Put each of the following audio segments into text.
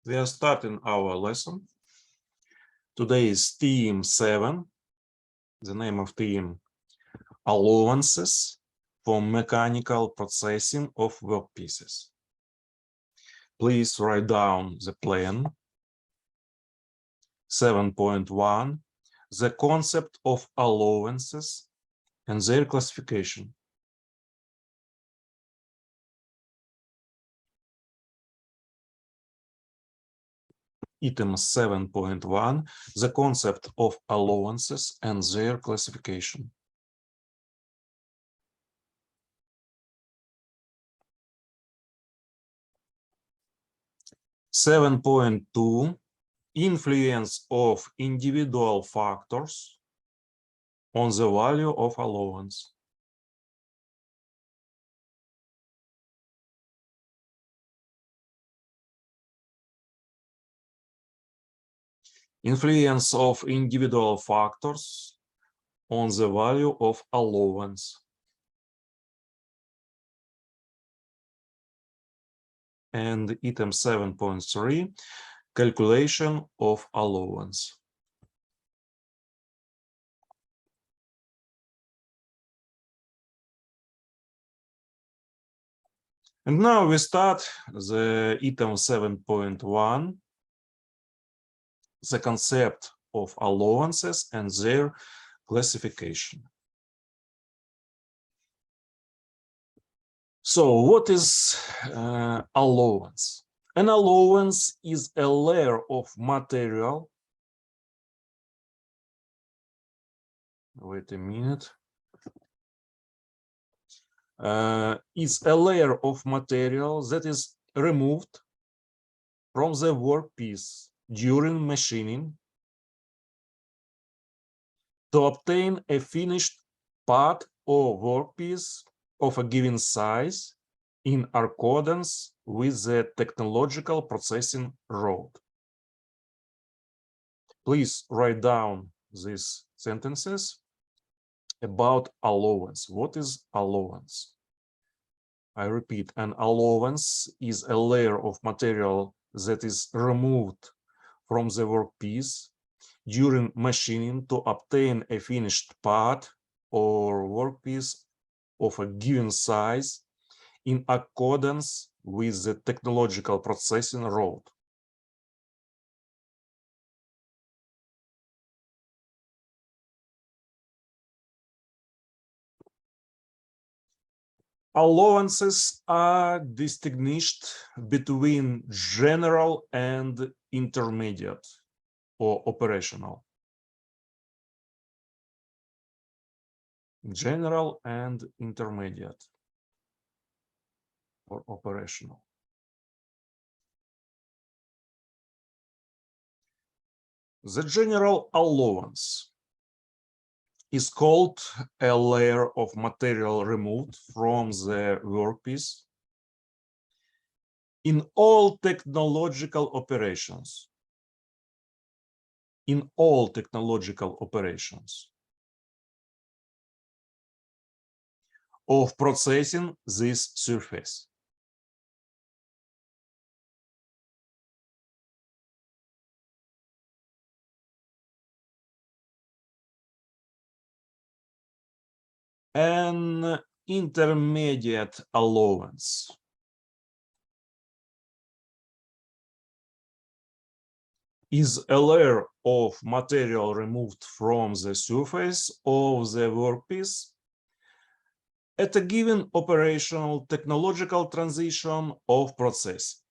We are starting our lesson. Today is theme 7. The name of theme, allowances for mechanical processing of workpieces. Please write down the plan. 7.1, the concept of allowances and their classification. Item 7.1, the concept of allowances and their classification. Seven point two, influence of individual factors on the value of allowance. Influence of individual factors on the value of allowance. And item 7.3, calculation of allowance. And now we start the item 7.1, the concept of allowances and their classification. So what is allowance? An allowance is a layer of material. Wait a minute. Is a layer of material that is removed from the workpiece during machining to obtain a finished part or workpiece of a given size in accordance with the technological processing road. Please write down these sentences about allowance. What is allowance? I repeat, an allowance is a layer of material that is removed from the workpiece during machining to obtain a finished part or workpiece of a given size in accordance with the technological processing road. Allowances are distinguished between general and intermediate or operational. General and intermediate or operational. The general allowance is called a layer of material removed from the workpiece in all technological operations. In all technological operations of processing this surface. An intermediate allowance is a layer of material removed from the surface of the workpiece at a given operational technological transition of process.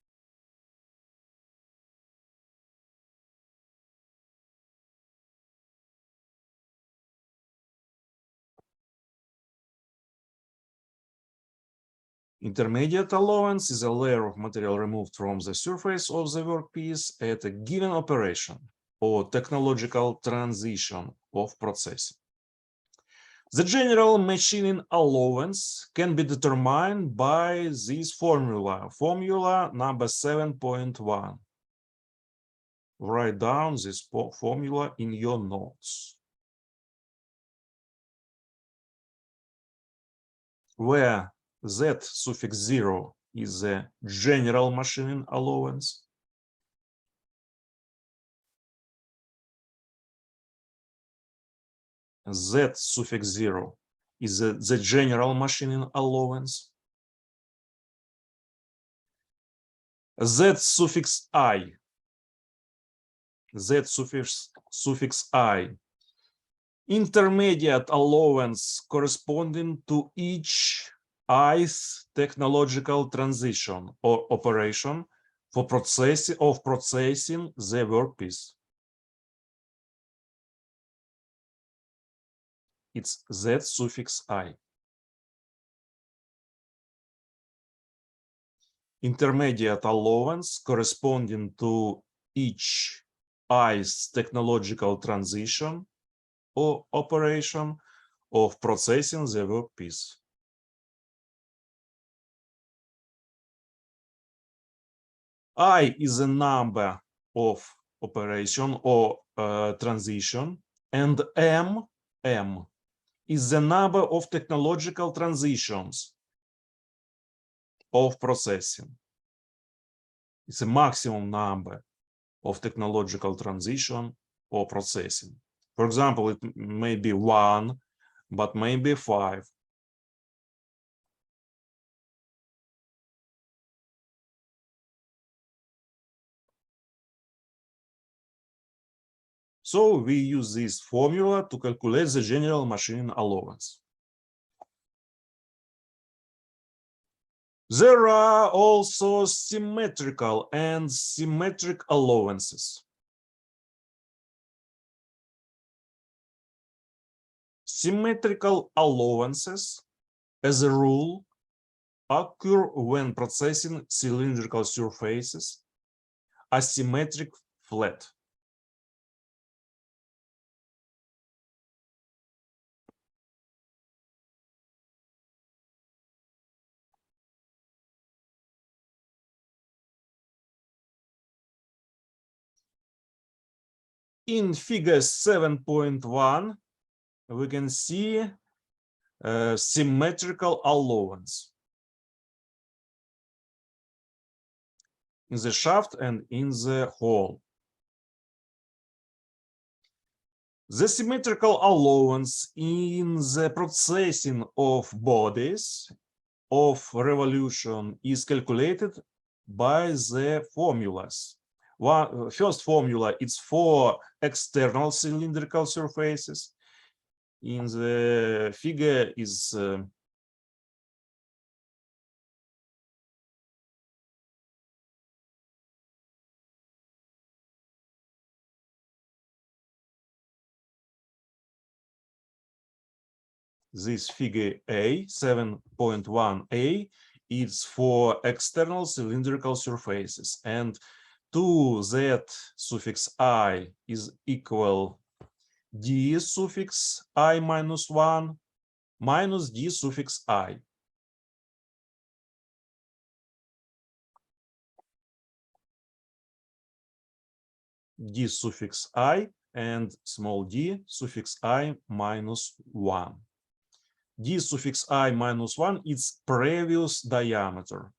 Intermediate allowance is a layer of material removed from the surface of the workpiece at a given operation or technological transition of processing. The general machining allowance can be determined by this formula, formula number 7.1. Write down this formula in your notes, where Z suffix 0 is the general machining allowance, Z suffix 0 is the general machining allowance. Z suffix I, Z suffix I, intermediate allowance corresponding to each ith technological transition or operation for processing the workpiece. It's Z suffix I. Intermediate allowance corresponding to each ith technological transition or operation of processing the workpiece. I is a number of operation or transition, and M is the number of technological transitions of processing. It's a maximum number of technological transition or processing. For example, it may be 1, but maybe 5. So we use this formula to calculate the general machining allowance. There are also symmetrical and symmetric allowances. Symmetrical allowances, as a rule, occur when processing cylindrical surfaces are symmetric flat. In figure 7.1, we can see symmetrical allowance in the shaft and in the hole. The symmetrical allowance in the processing of bodies of revolution is calculated by the formulas. First formula is for external cylindrical surfaces. In the figure is this figure A, 7.1a, is for external cylindrical surfaces, and 2z suffix I is equal d suffix I minus 1 minus d suffix I. D suffix I and small d suffix I minus 1. D suffix I minus 1 is previous diameter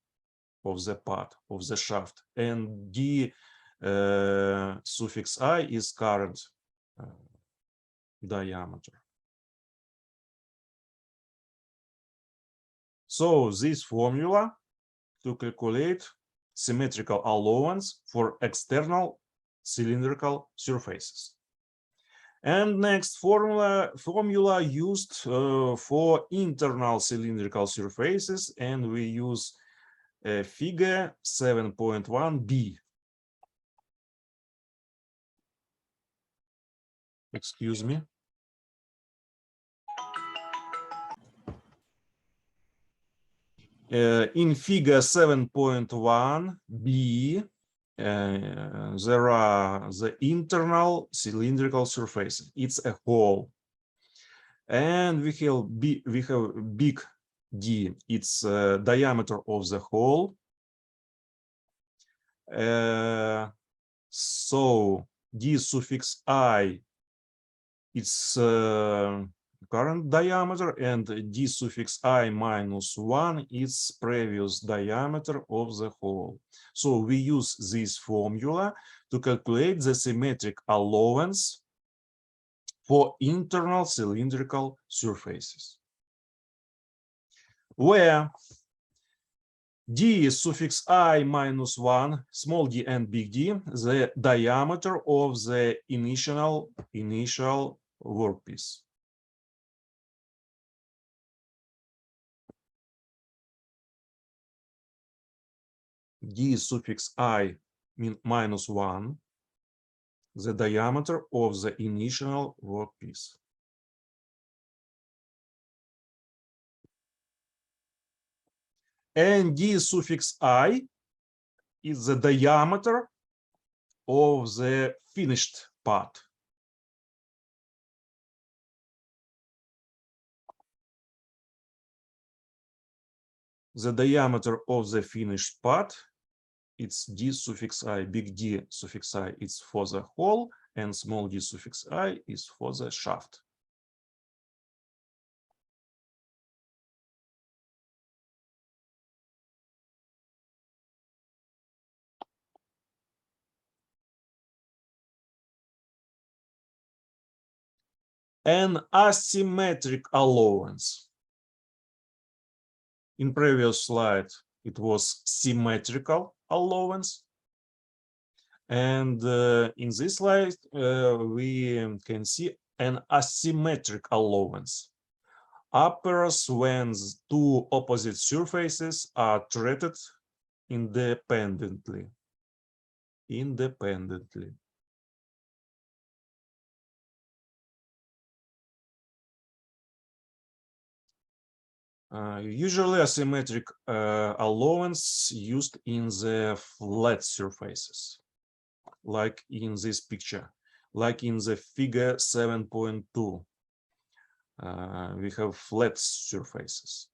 of the part of the shaft, and D suffix I is current diameter. So this formula to calculate symmetrical allowance for external cylindrical surfaces. And next formula used for internal cylindrical surfaces, and we use figure 7.1b. Excuse me. In figure 7.1b, there are the internal cylindrical surfaces. It's a hole, and we have big D. It's diameter of the hole. So D suffix I, it's current diameter, and D suffix I minus 1 is previous diameter of the hole. So we use this formula to calculate the symmetric allowance for internal cylindrical surfaces, where d suffix I minus 1, small d and big D, the diameter of the initial workpiece. D suffix I minus 1, the diameter of the initial workpiece. And D suffix I is the diameter of the finished part. The diameter of the finished part, it's D suffix I, big D suffix I is for the hole, and small d suffix I is for the shaft. An asymmetric allowance. In previous slide, it was symmetrical allowance. And in this slide, we can see an asymmetric allowance. Occurs when two opposite surfaces are treated independently. Usually asymmetric allowance used in the flat surfaces, like in this picture, like in the figure 7.2. We have flat surfaces.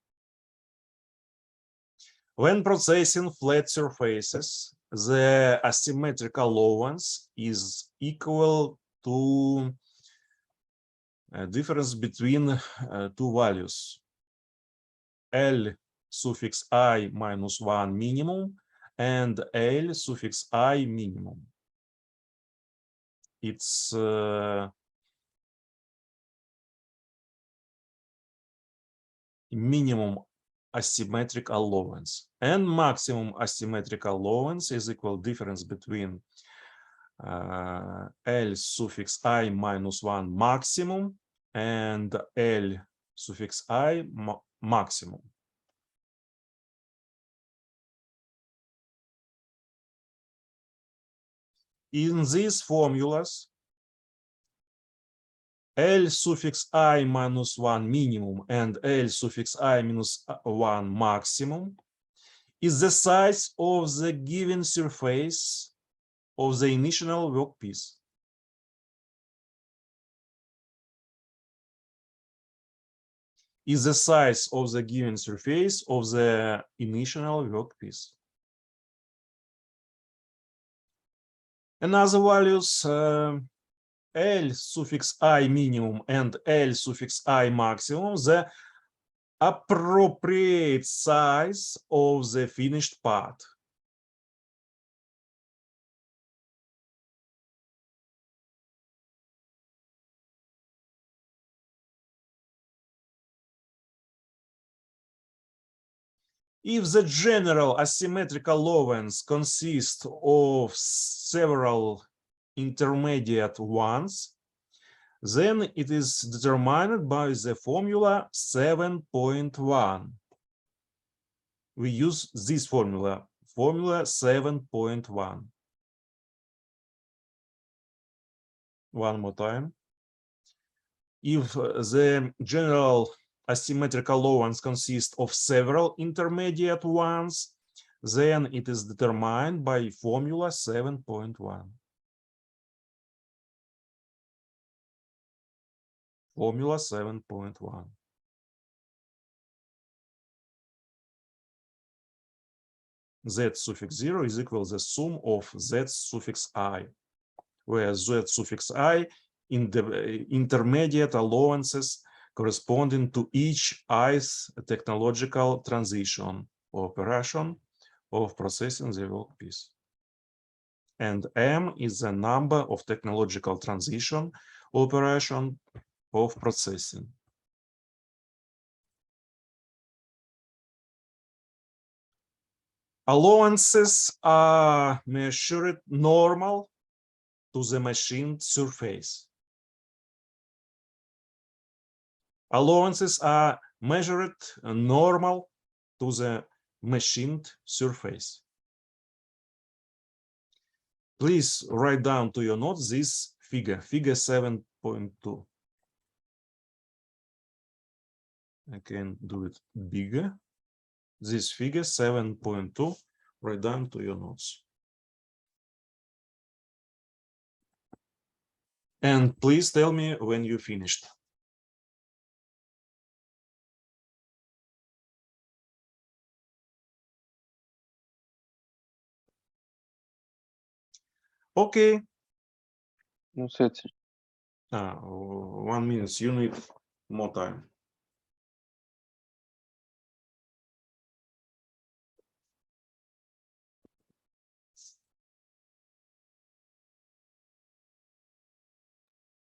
When processing flat surfaces, the asymmetric allowance is equal to a difference between two values. L suffix I minus 1 minimum and L suffix I minimum. It's minimum asymmetric allowance, and maximum asymmetric allowance is equal difference between L suffix I minus 1 maximum and L suffix I maximum. In these formulas, L suffix I minus 1 minimum and L suffix I minus 1 maximum is the size of the given surface of the initial workpiece. Is the size of the given surface of the initial workpiece. Another values, L suffix I minimum and L suffix I maximum, the appropriate size of the finished part. If the general asymmetric allowance consists of several intermediate ones, then it is determined by the formula 7.1. We use this formula 7.1. One more time. If the general asymmetric allowance consists of several intermediate ones, then it is determined by formula 7.1. Formula 7.1. Z suffix 0 is equal to the sum of Z suffix I, where Z suffix I in the intermediate allowances corresponding to each ith technological transition or operation of processing the workpiece. And M is the number of technological transition operation of processing. Allowances are measured normal to the machine surface. Allowances are measured normal to the machined surface. Please write down to your notes this figure 7.2. I can do it bigger. This figure 7.2, write down to your notes. And please tell me when you finished. Okay. Ну, все це. 1 minute, you need more time.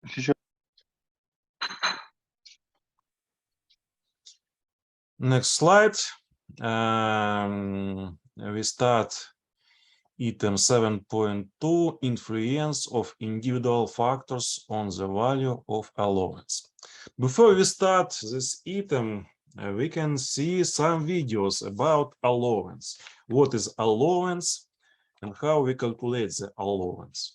Що? Next slide. We start item 7.2, influence of individual factors on the value of allowance. Before we start this item, we can see some videos about allowance. What is allowance and how we calculate the allowance.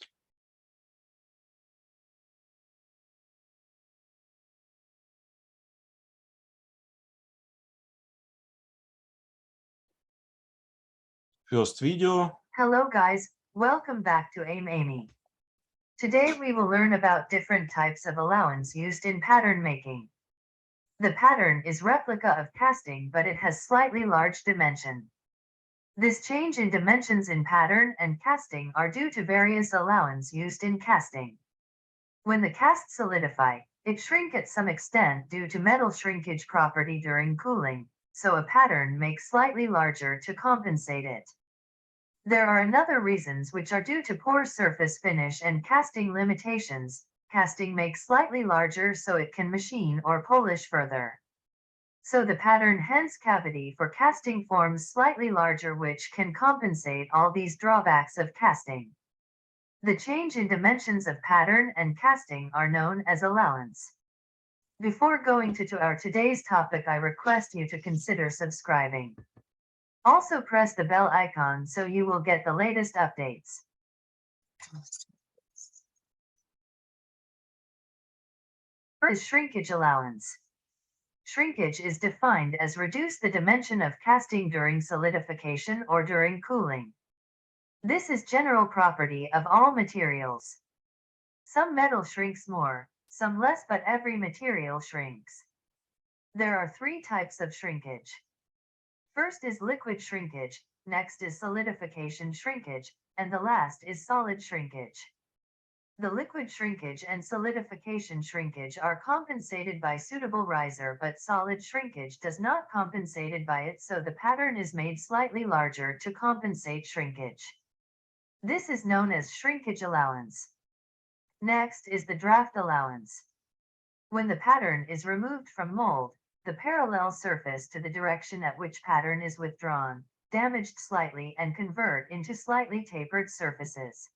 First video. Hello guys, welcome back to Amy. Today we will learn about different types of allowance used in pattern making. The pattern is replica of casting, but it has slightly large dimension. This change in dimensions in pattern and casting are due to various allowance used in casting. When the cast solidify, it shrink at some extent due to metal shrinkage property during cooling, so a pattern makes slightly larger to compensate it. There are another reasons which are due to poor surface finish and casting limitations. Casting makes slightly larger so it can machine or polish further. So the pattern hence cavity for casting forms slightly larger, which can compensate all these drawbacks of casting. The change in dimensions of pattern and casting are known as allowance. Before going to our today's topic, I request you to consider subscribing. Also press the bell icon so you will get the latest updates. First is shrinkage allowance. Shrinkage is defined as reduce the dimension of casting during solidification or during cooling. This is general property of all materials. Some metal shrinks more, some less, but every material shrinks. There are 3 types of shrinkage. First is liquid shrinkage, next is solidification shrinkage, and the last is solid shrinkage. The liquid shrinkage and solidification shrinkage are compensated by suitable riser, but solid shrinkage does not compensated by it, so the pattern is made slightly larger to compensate shrinkage. This is known as shrinkage allowance. Next is the draft allowance. When the pattern is removed from mold, the parallel surface to the direction at which pattern is withdrawn, damaged slightly, and convert into slightly tapered surfaces.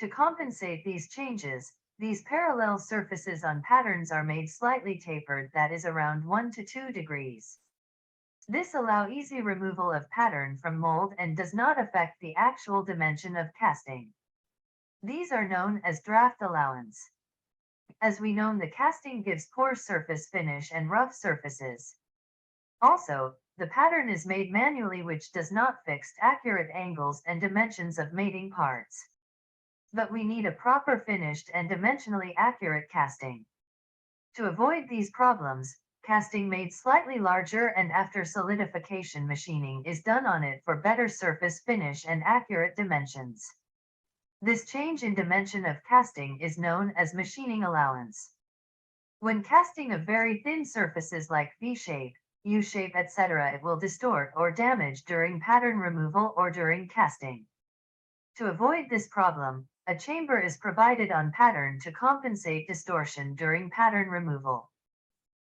To compensate these changes, these parallel surfaces on patterns are made slightly tapered, that is around 1 to 2 degrees. This allows easy removal of pattern from mold and does not affect the actual dimension of casting. These are known as draft allowance. As we know, the casting gives poor surface finish and rough surfaces. Also, the pattern is made manually, which does not fix accurate angles and dimensions of mating parts. But we need a proper finished and dimensionally accurate casting. To avoid these problems, casting made slightly larger and after solidification machining is done on it for better surface finish and accurate dimensions. This change in dimension of casting is known as machining allowance. When casting of very thin surfaces like V-shape, U-shape, etc., it will distort or damage during pattern removal or during casting. To avoid this problem, a chamber is provided on pattern to compensate distortion during pattern removal.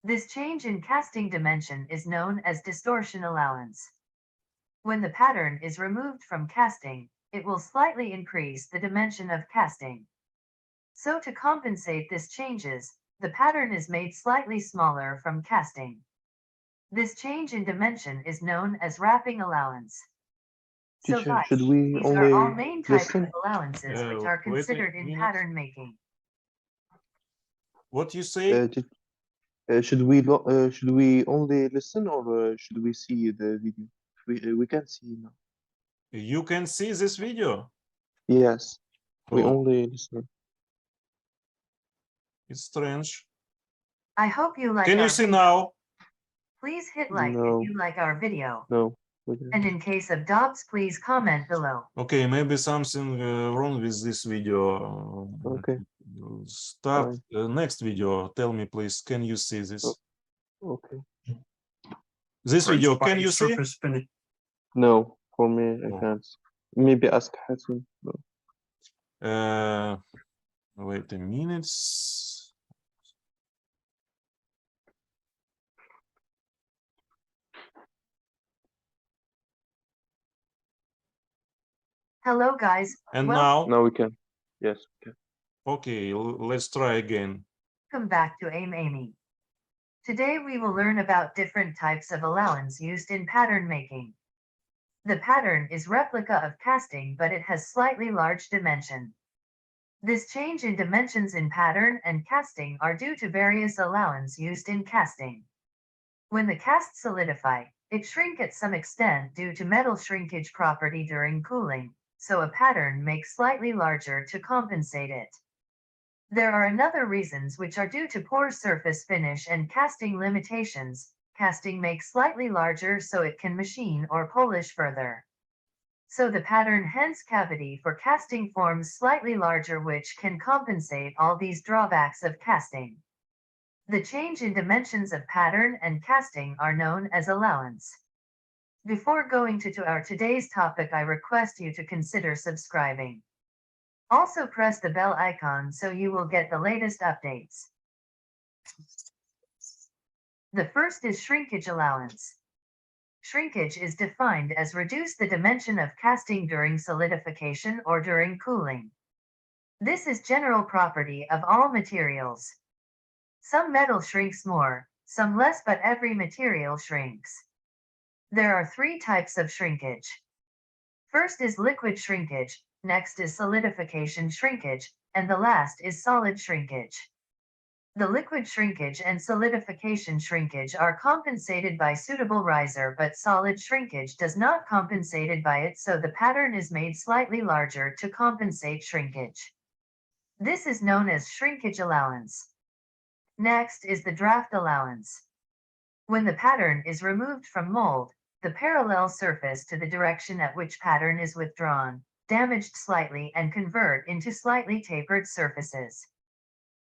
This change in casting dimension is known as distortion allowance. When the pattern is removed from casting, it will slightly increase the dimension of casting. So to compensate this changes, the pattern is made slightly smaller from casting. This change in dimension is known as wrapping allowance. So Teacher, guys, should we these are all only main types listen? of allowances which are Wait a considered in minute. pattern making. What you say? Should we only listen or should we see the video? We can see now. You can see this video? Yes, we Oh, only listen. it's strange. I hope you like Can our you see video. now? Please hit like No. if you like our video. No, we didn't. And in case of doubts, please comment below. Okay, maybe something wrong with this video. Okay, Start next video. Tell me, please, can you see this? okay. This video, can you see? No, for me, I Oh. can't. Maybe ask Hassan. No. Wait a minute. Hello guys, And welcome now, Now we can. Yes, we can. okay, let's try again. back to Amy. Today we will learn about different types of allowance used in pattern making. The pattern is replica of casting, but it has slightly large dimension. This change in dimensions in pattern and casting are due to various allowance used in casting. When the cast solidify, it shrink at some extent due to metal shrinkage property during cooling, so a pattern makes slightly larger to compensate it. There are another reasons which are due to poor surface finish and casting limitations. Casting makes slightly larger so it can machine or polish further. So the pattern hence cavity for casting forms slightly larger, which can compensate all these drawbacks of casting. The change in dimensions of pattern and casting are known as allowance. Before going to our today's topic, I request you to consider subscribing. Also press the bell icon so you will get the latest updates. The first is shrinkage allowance. Shrinkage is defined as reduce the dimension of casting during solidification or during cooling. This is general property of all materials. Some metal shrinks more, some less, but every material shrinks. There are three types of shrinkage. First is liquid shrinkage, next is solidification shrinkage, and the last is solid shrinkage. The liquid shrinkage and solidification shrinkage are compensated by suitable riser, but solid shrinkage does not compensated by it, so the pattern is made slightly larger to compensate shrinkage. This is known as shrinkage allowance. Next is the draft allowance. When the pattern is removed from mold, the parallel surface to the direction at which pattern is withdrawn, damaged slightly, and convert into slightly tapered surfaces.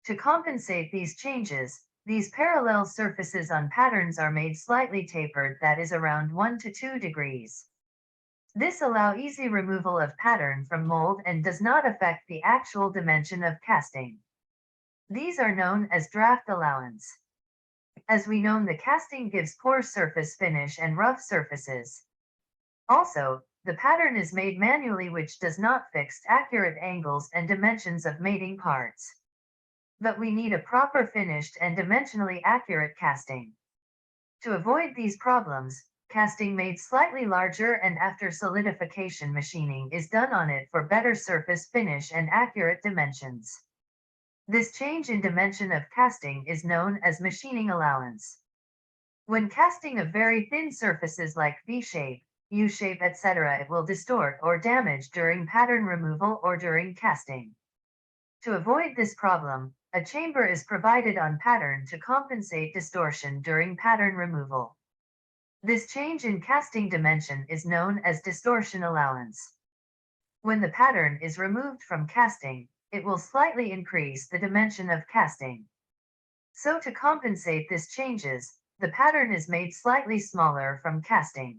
To compensate these changes, these parallel surfaces on patterns are made slightly tapered, that is around 1 to 2 degrees. This allows easy removal of pattern from mold and does not affect the actual dimension of casting. These are known as draft allowance. As we know, the casting gives poor surface finish and rough surfaces. Also, the pattern is made manually, which does not fix accurate angles and dimensions of mating parts. But we need a proper finished and dimensionally accurate casting. To avoid these problems, casting made slightly larger and after solidification machining is done on it for better surface finish and accurate dimensions. This change in dimension of casting is known as machining allowance. When casting of very thin surfaces like V-shape, U-shape, etc., it will distort or damage during pattern removal or during casting. To avoid this problem, a chamber is provided on pattern to compensate distortion during pattern removal. This change in casting dimension is known as distortion allowance. When the pattern is removed from casting, it will slightly increase the dimension of casting. So to compensate this changes, the pattern is made slightly smaller from casting.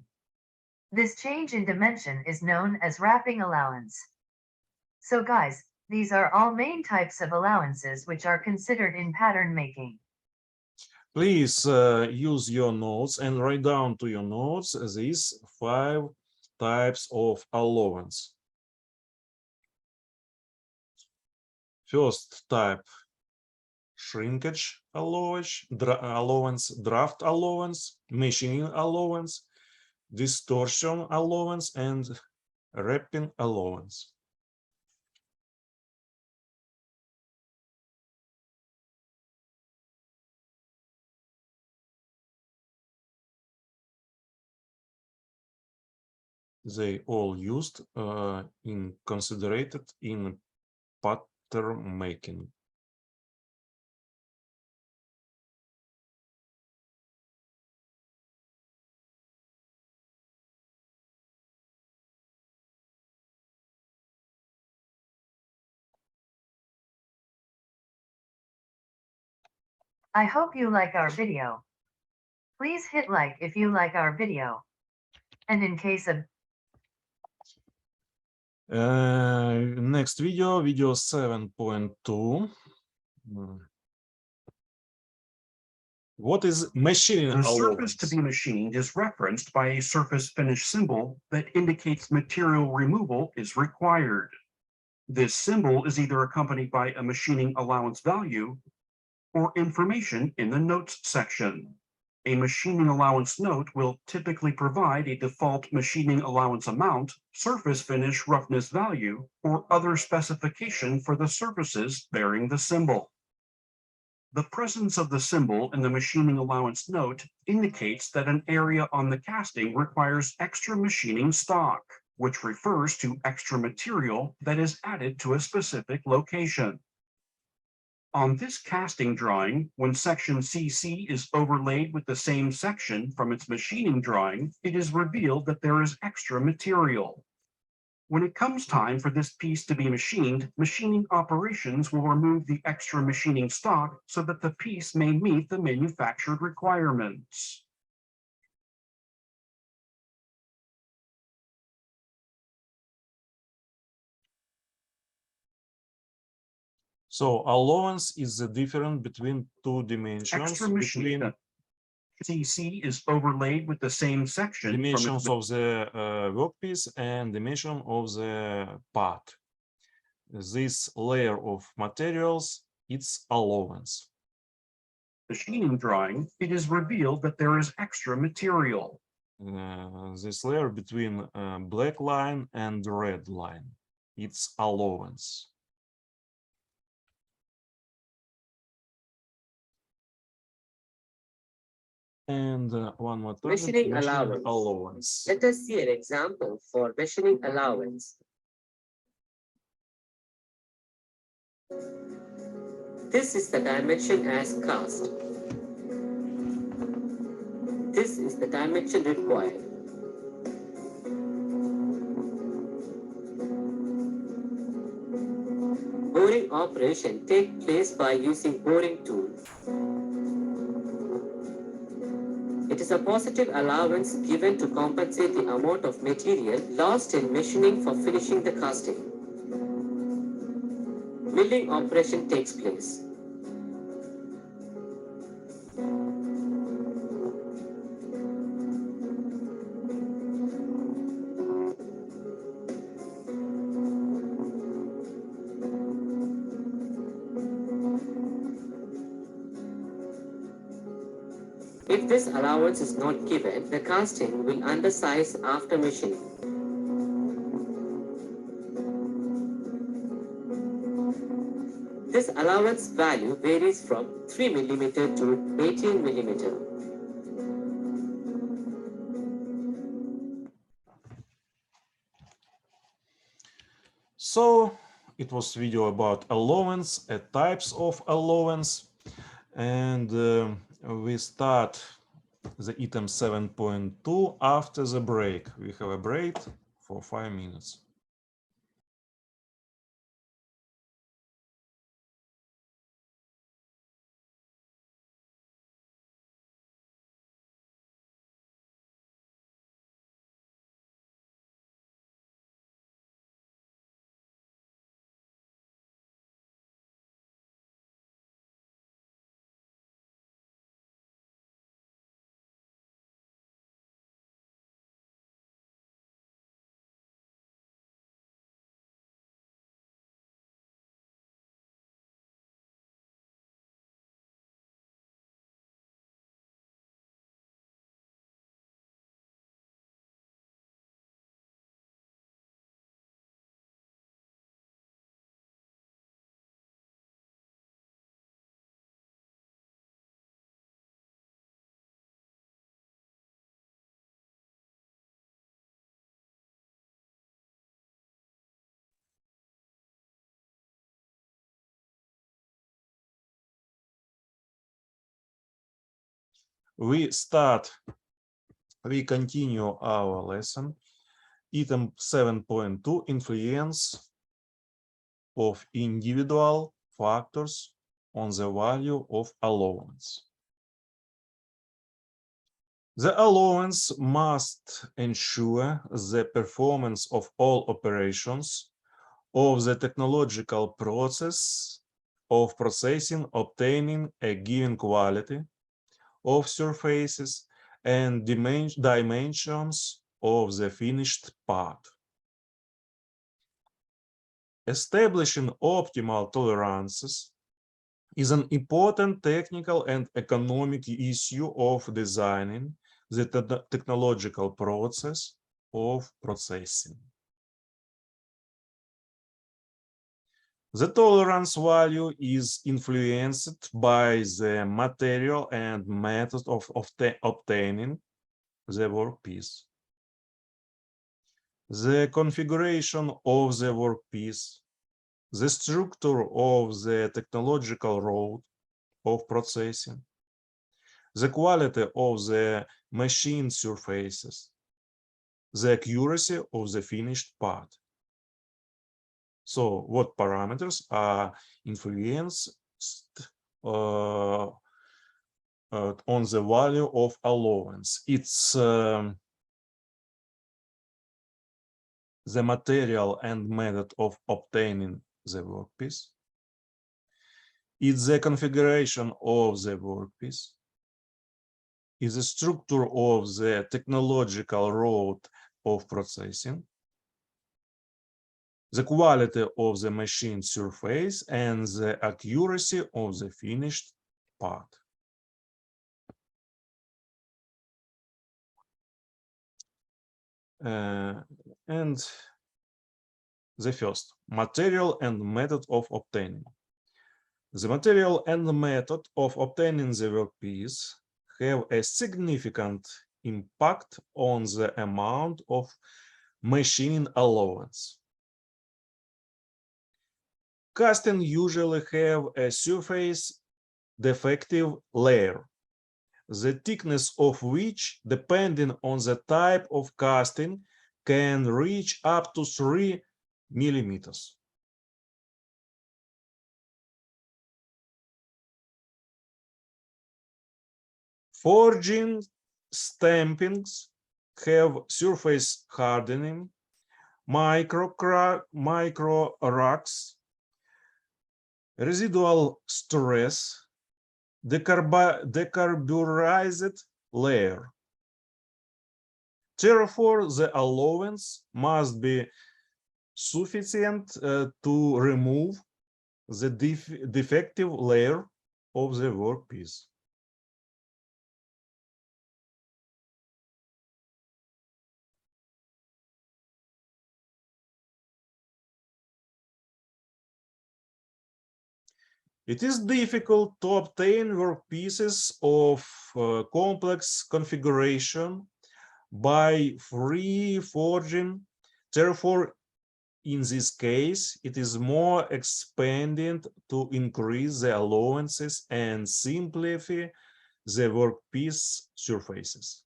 This change in dimension is known as wrapping allowance. So guys, these are all main types of allowances which are considered in pattern making. Please use your notes and write down to your notes these 5 types of allowance. First type, shrinkage allowance, draft allowance, machining allowance, distortion allowance, and wrapping allowance. They all used in considered in pattern making. I hope you like our video. Please hit like if you like our video. And in case of Next video, video 7.2. What is machining The surface allowance? to be machined is referenced by a surface finish symbol that indicates material removal is required. This symbol is either accompanied by a machining allowance value or information in the notes section. A machining allowance note will typically provide a default machining allowance amount, surface finish roughness value, or other specification for the surfaces bearing the symbol. The presence of the symbol in the machining allowance note indicates that an area on the casting requires extra machining stock, which refers to extra material that is added to a specific location. On this casting drawing, when section CC is overlaid with the same section from its machining drawing, it is revealed that there is extra material. When it comes time for this piece to be machined, machining operations will remove the extra machining stock so that the piece may meet the manufactured requirements. So allowance is the difference between two dimensions, Extra machine CC is overlaid with the same section from dimensions its of the workpiece and dimension of the part. This layer of materials, it's allowance. machining drawing. It is revealed that there is extra material. This layer between black line and red line, it's allowance. And one more time, Machining machining allowance. allowance. Let us see an example for machining allowance. This is the dimension as cast. This is the dimension required. Boring operation takes place by using boring tool. It is a positive allowance given to compensate the amount of material lost in machining for finishing the casting. Milling operation takes place. If this allowance is not given, the casting will undersize after machining. This allowance value varies from 3 mm to 18 mm. So it was video about allowance, types of allowance, and we start the item 7.2 after the break. We have a break for 5 minutes. we continue our lesson. Item 7.2, influence of individual factors on the value of allowance. The allowance must ensure the performance of all operations of the technological process of processing, obtaining a given quality of surfaces and dimensions of the finished part. Establishing optimal tolerances is an important technical and economic issue of designing the technological process of processing. The tolerance value is influenced by the material and method of obtaining the workpiece, the configuration of the workpiece, the structure of the technological road of processing, the quality of the machine surfaces, the accuracy of the finished part. So, what parameters are influenced on the value of allowance? It's the material and method of obtaining the workpiece. It's the configuration of the workpiece. It's the structure of the technological road of processing, the quality of the machine surface, and the accuracy of the finished part. And the first, material and method of obtaining. The material and the method of obtaining the workpiece have a significant impact on the amount of machining allowance. Casting usually have a surface defective layer, the thickness of which, depending on the type of casting, can reach up to 3 millimeters. Forging stampings have surface hardening, micro cracks, residual stress, decarburized layer. Therefore, the allowance must be sufficient to remove the defective layer of the workpiece. It is difficult to obtain workpieces of complex configuration by free forging. Therefore, in this case, it is more expedient to increase the allowances and simplify the workpiece surfaces.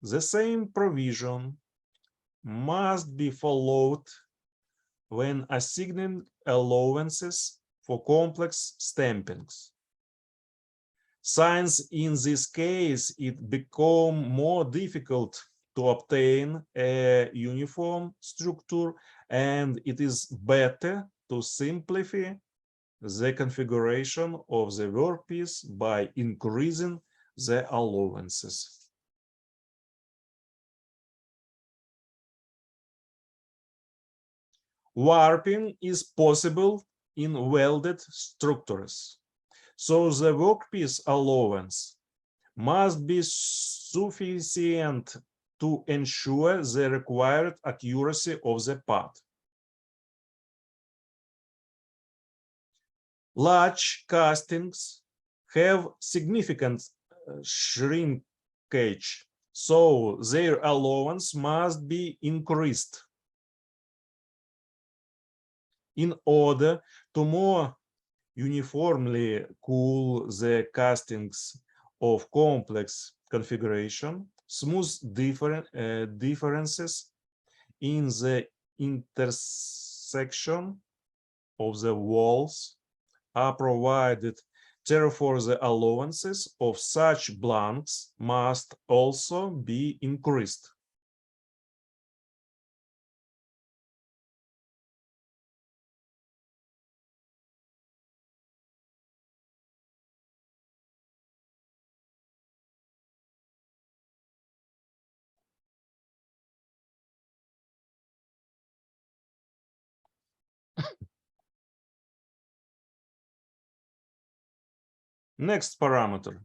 The same provision must be followed when assigning allowances for complex stampings. Since in this case it becomes more difficult to obtain a uniform structure, and it is better to simplify the configuration of the workpiece by increasing the allowances. Warping is possible in welded structures, so the workpiece allowance must be sufficient to ensure the required accuracy of the part. Large castings have significant shrinkage, so their allowance must be increased. In order to more uniformly cool the castings of complex configuration, smooth differences in the intersection of the walls are provided. Therefore, the allowances of such blanks must also be increased. Next parameter.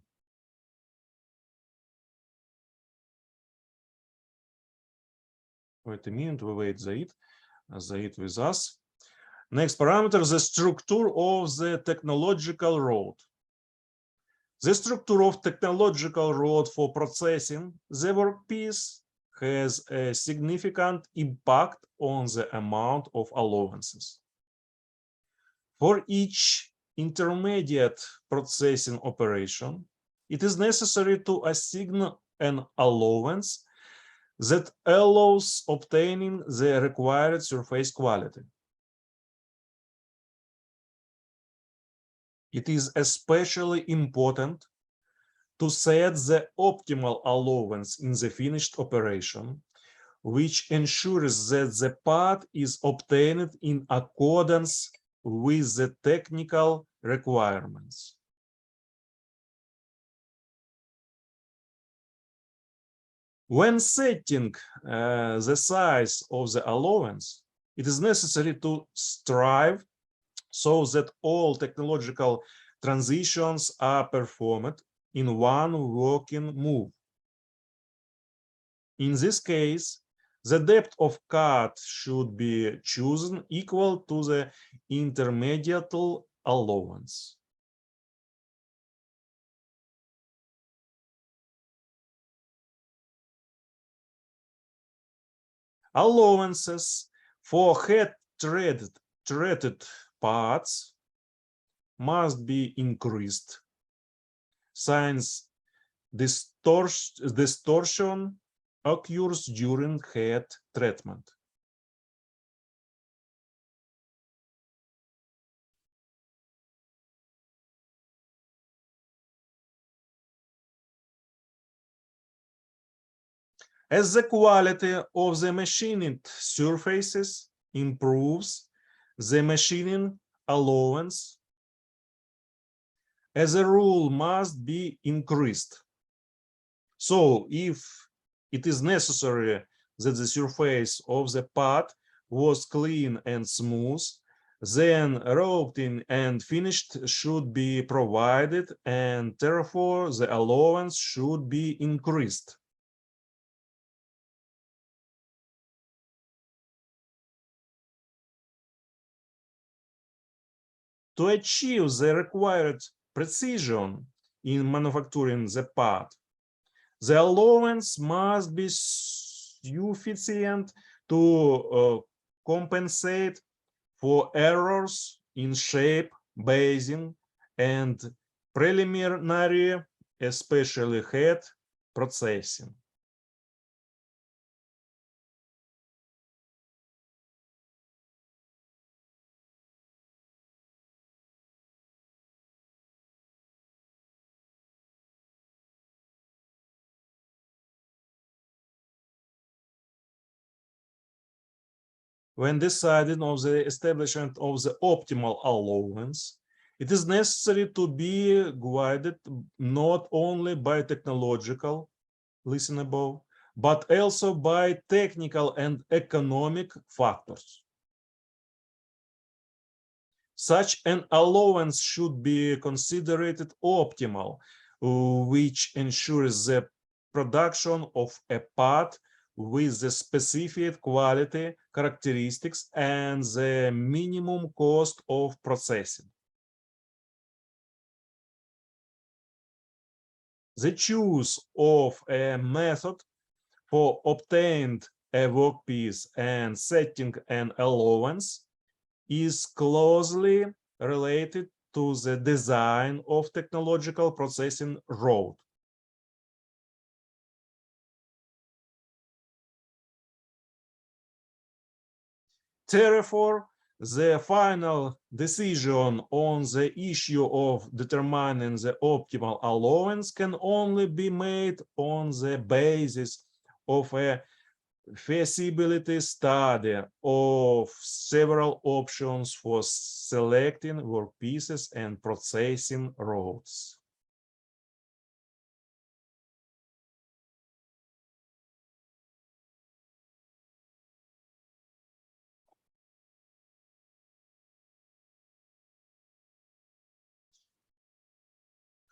Wait a minute, we wait Zaid with us. Next parameter, the structure of the technological road. The structure of technological road for processing the workpiece has a significant impact on the amount of allowances. For each intermediate processing operation, it is necessary to assign an allowance that allows obtaining the required surface quality. It is especially important to set the optimal allowance in the finished operation, which ensures that the part is obtained in accordance with the technical requirements. When setting the size of the allowance, it is necessary to strive so that all technological transitions are performed in one working move. In this case, the depth of cut should be chosen equal to the intermediate allowance. Allowances for head-threaded parts must be increased, since distortion occurs during head treatment. As the quality of the machined surfaces improves, the machining allowance, as a rule, must be increased. So, if it is necessary that the surface of the part was clean and smooth, then routing and finished should be provided, and therefore the allowance should be increased. To achieve the required precision in manufacturing the part, the allowance must be sufficient to compensate for errors in shape, basing, and preliminary, especially head processing. When deciding on the establishment of the optimal allowance, it is necessary to be guided not only by technological, listen above, but also by technical and economic factors. Such an allowance should be considered optimal, which ensures the production of a part with the specific quality characteristics and the minimum cost of processing. The choice of a method for obtaining a workpiece and setting an allowance is closely related to the design of technological processing road. Therefore, the final decision on the issue of determining the optimal allowance can only be made on the basis of a feasibility study of several options for selecting workpieces and processing routes.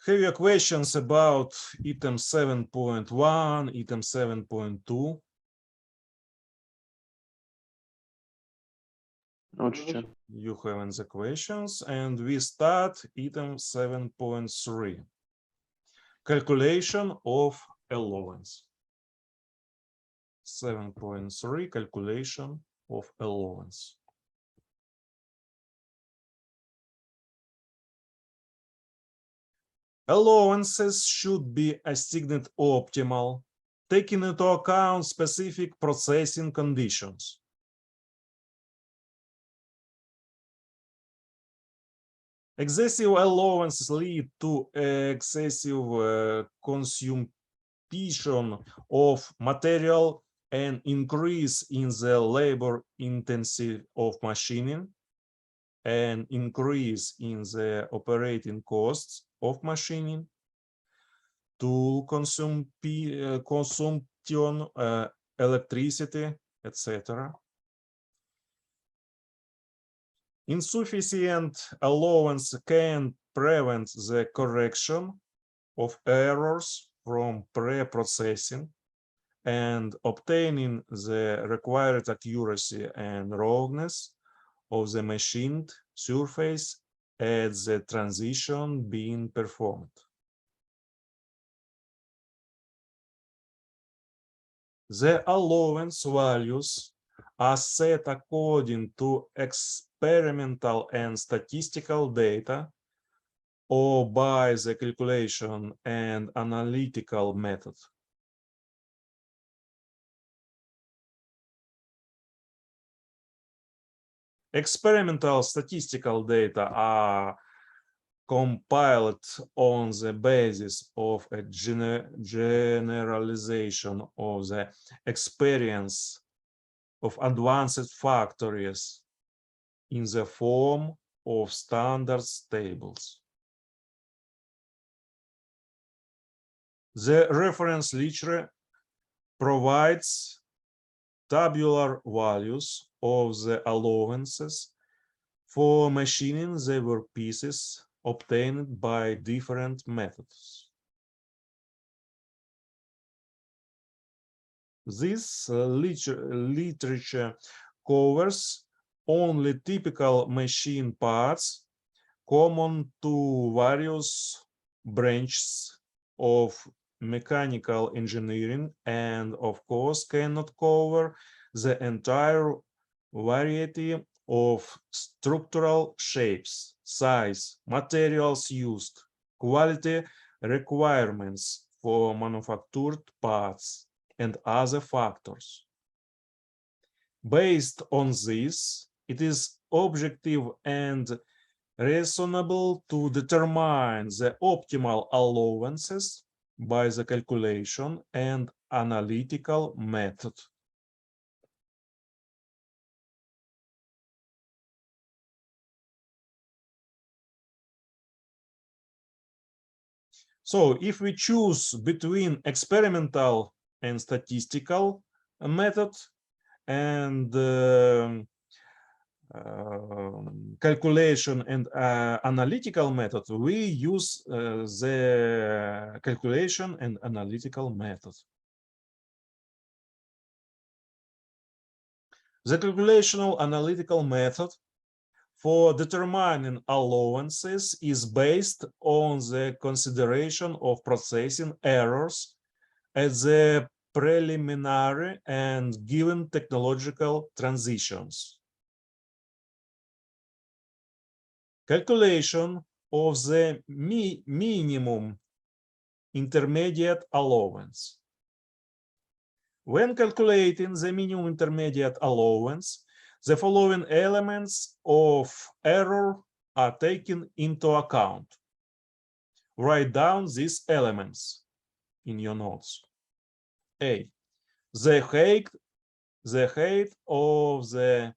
Have you questions about item 7.1, item 7.2? No, teacher. You haven't the questions, and we start item 7.3. Calculation of allowance. 7.3, calculation of allowance. Allowances should be assigned optimal, taking into account specific processing conditions. Excessive allowances lead to excessive consumption of material and increase in the labor intensity of machining, and increase in the operating costs of machining, tool consumption, electricity, etc. Insufficient allowance can prevent the correction of errors from pre-processing and obtaining the required accuracy and roughness of the machined surface at the transition being performed. The allowance values are set according to experimental and statistical data or by the calculation and analytical method. Experimental statistical data are compiled on the basis of a generalization of the experience of advanced factories in the form of standards tables. The reference literature provides tabular values of the allowances for machining the workpieces obtained by different methods. This literature covers only typical machine parts common to various branches of mechanical engineering, and of course cannot cover the entire variety of structural shapes, size, materials used, quality requirements for manufactured parts, and other factors. Based on this, it is objective and reasonable to determine the optimal allowances by the calculation and analytical method. So if we choose between experimental and statistical method and calculation and analytical method, we use the calculation and analytical method. The calculational analytical method for determining allowances is based on the consideration of processing errors at the preliminary and given technological transitions. Calculation of the minimum intermediate allowance. When calculating the minimum intermediate allowance, The following elements of error are taken into account. Write down these elements in your notes. A. The height of the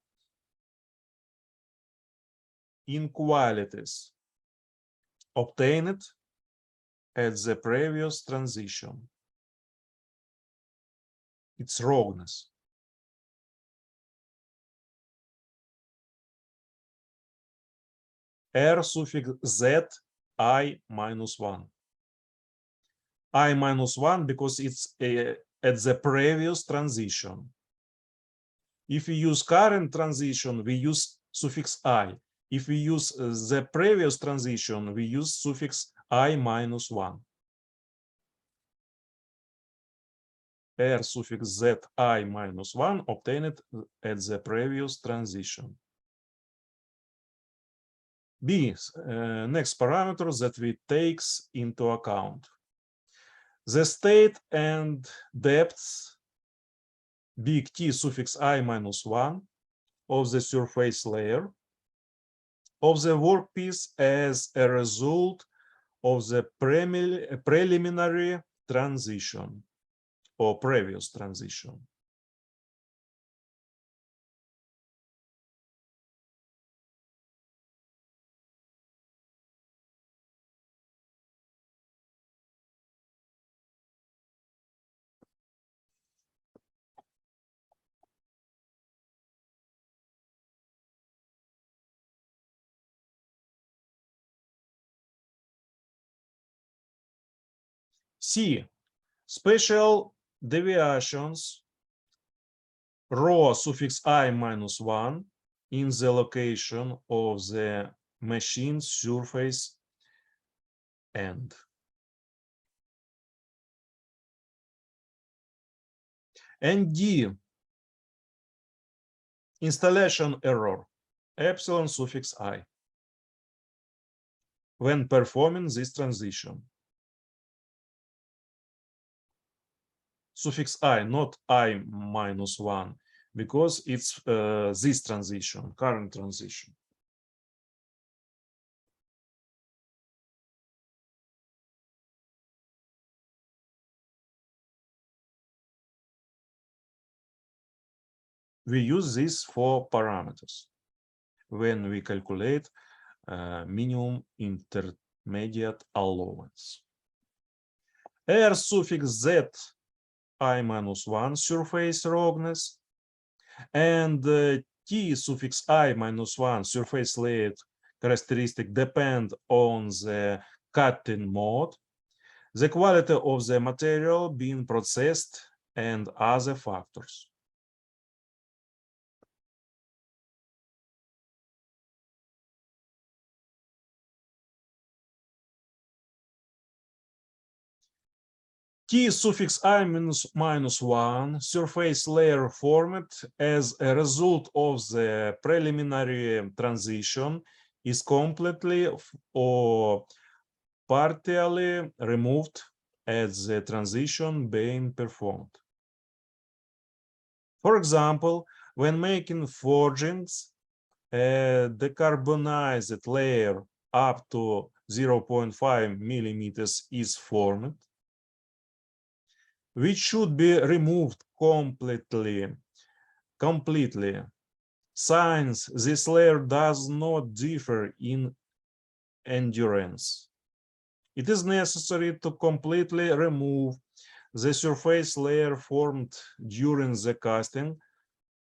inequalities obtained at the previous transition. Its wrongness. R suffix Z I minus 1. I minus 1 because it's at the previous transition. If we use current transition, we use suffix I. If we use the previous transition, we use suffix I minus 1. R suffix Z I minus 1 obtained at the previous transition. B, next parameter that we takes into account. The state and depth, big T suffix I minus 1, of the surface layer of the workpiece as a result of the preliminary transition or previous transition. C. Special deviations, rho suffix I minus 1 in the location of the machine surface end. And D. Installation error, epsilon suffix I, when performing this transition. Suffix I, not I minus 1, because it's this transition, current transition. We use this for parameters when we calculate minimum intermediate allowance. R suffix Z I minus 1 surface roughness and T suffix I minus 1 surface layer characteristic depend on the cutting mode, the quality of the material being processed, and other factors. T suffix I minus 1 surface layer formed as a result of the preliminary transition is completely or partially removed at the transition being performed. For example, when making forgings, a decarbonized layer up to 0.5 millimeters is formed, which should be removed completely. Since this layer does not differ in endurance, it is necessary to completely remove the surface layer formed during the casting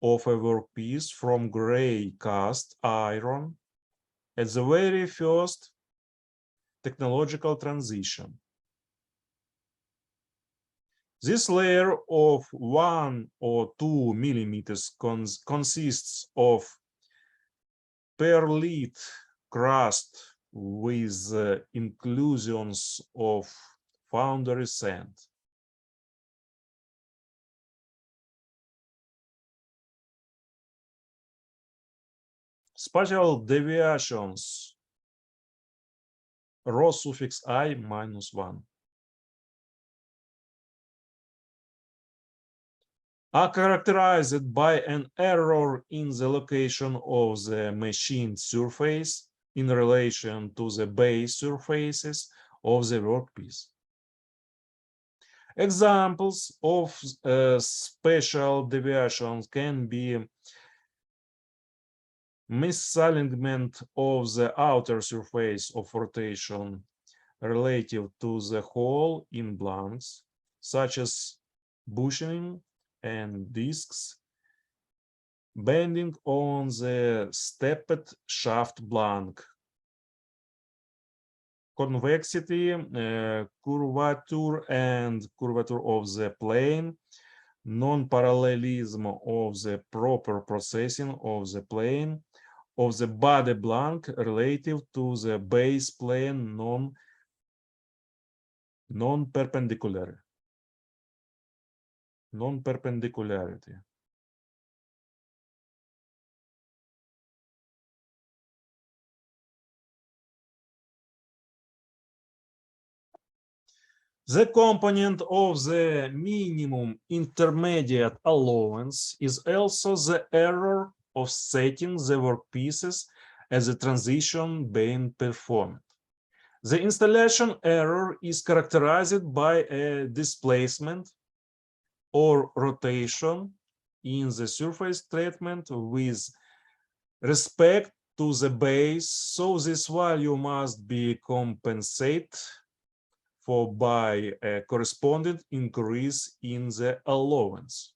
of a workpiece from gray cast iron at the very first technological transition. This layer of 1 or 2 millimeters consists of pearlite crust with inclusions of foundry sand. Spatial deviations, rho suffix I minus 1. are characterized by an error in the location of the machine surface in relation to the base surfaces of the workpiece. Examples of special deviations can be misalignment of the outer surface of rotation relative to the hole in blanks, such as bushing and discs, bending on the stepped shaft blank, convexity, curvature and curvature of the plane, non-parallelism of the proper processing of the plane of the body blank relative to the base plane non-perpendicularity. The component of the minimum intermediate allowance is also the error of setting the workpieces as a transition being performed. The installation error is characterized by a displacement or rotation in the surface treatment with respect to the base, so this value must be compensated for by a corresponding increase in the allowance.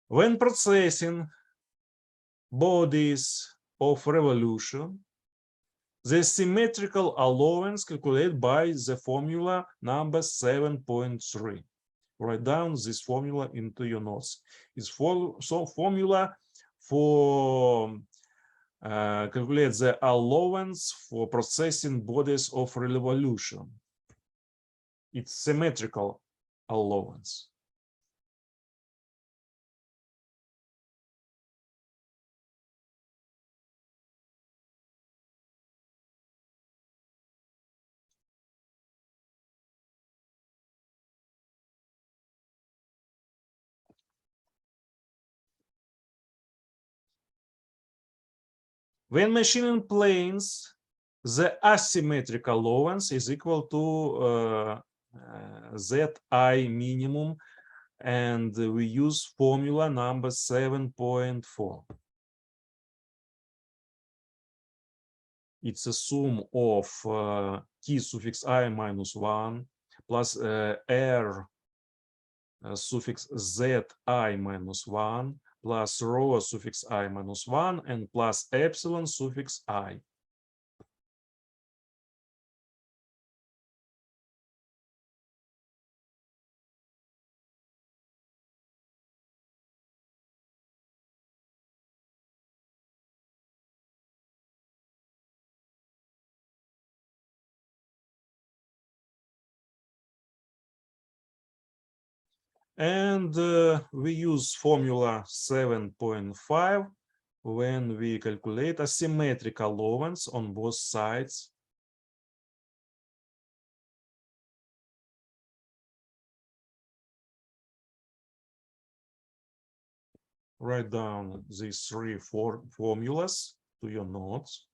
When processing bodies of revolution, the symmetrical allowance calculated by the formula number 7.3. Write down this formula into your notes. It's formula for calculate the allowance for processing bodies of revolution. It's symmetrical allowance. When machining planes, the asymmetric allowance is equal to ZI minimum, and we use formula number 7.4. It's a sum of T suffix I minus 1 plus R suffix ZI minus 1 plus rho suffix I minus 1 and plus epsilon suffix I. And we use formula 7.5 when we calculate asymmetric allowance on both sides. Write down these three formulas to your notes.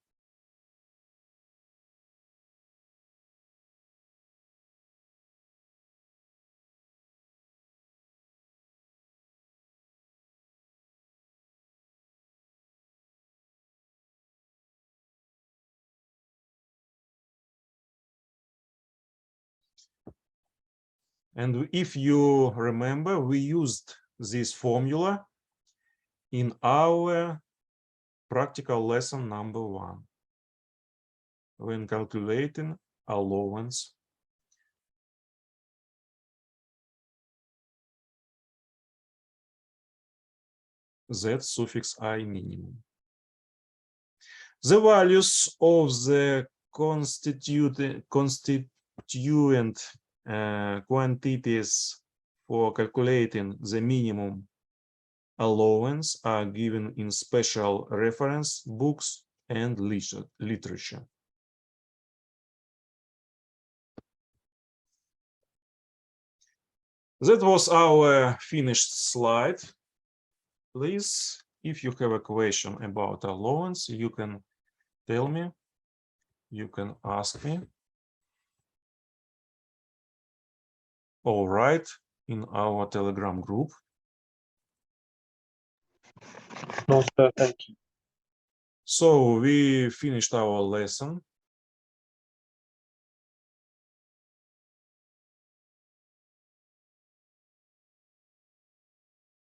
And if you remember, we used this formula in our practical lesson number 1 when calculating allowance. Z suffix I minimum. The values of the constituent quantities for calculating the minimum allowance are given in special reference books and literature. That was our finished slide. Please, if you have a question about allowance, you can tell me, you can ask me. All right, in our Telegram group. No, sir, thank you. So we finished our lesson.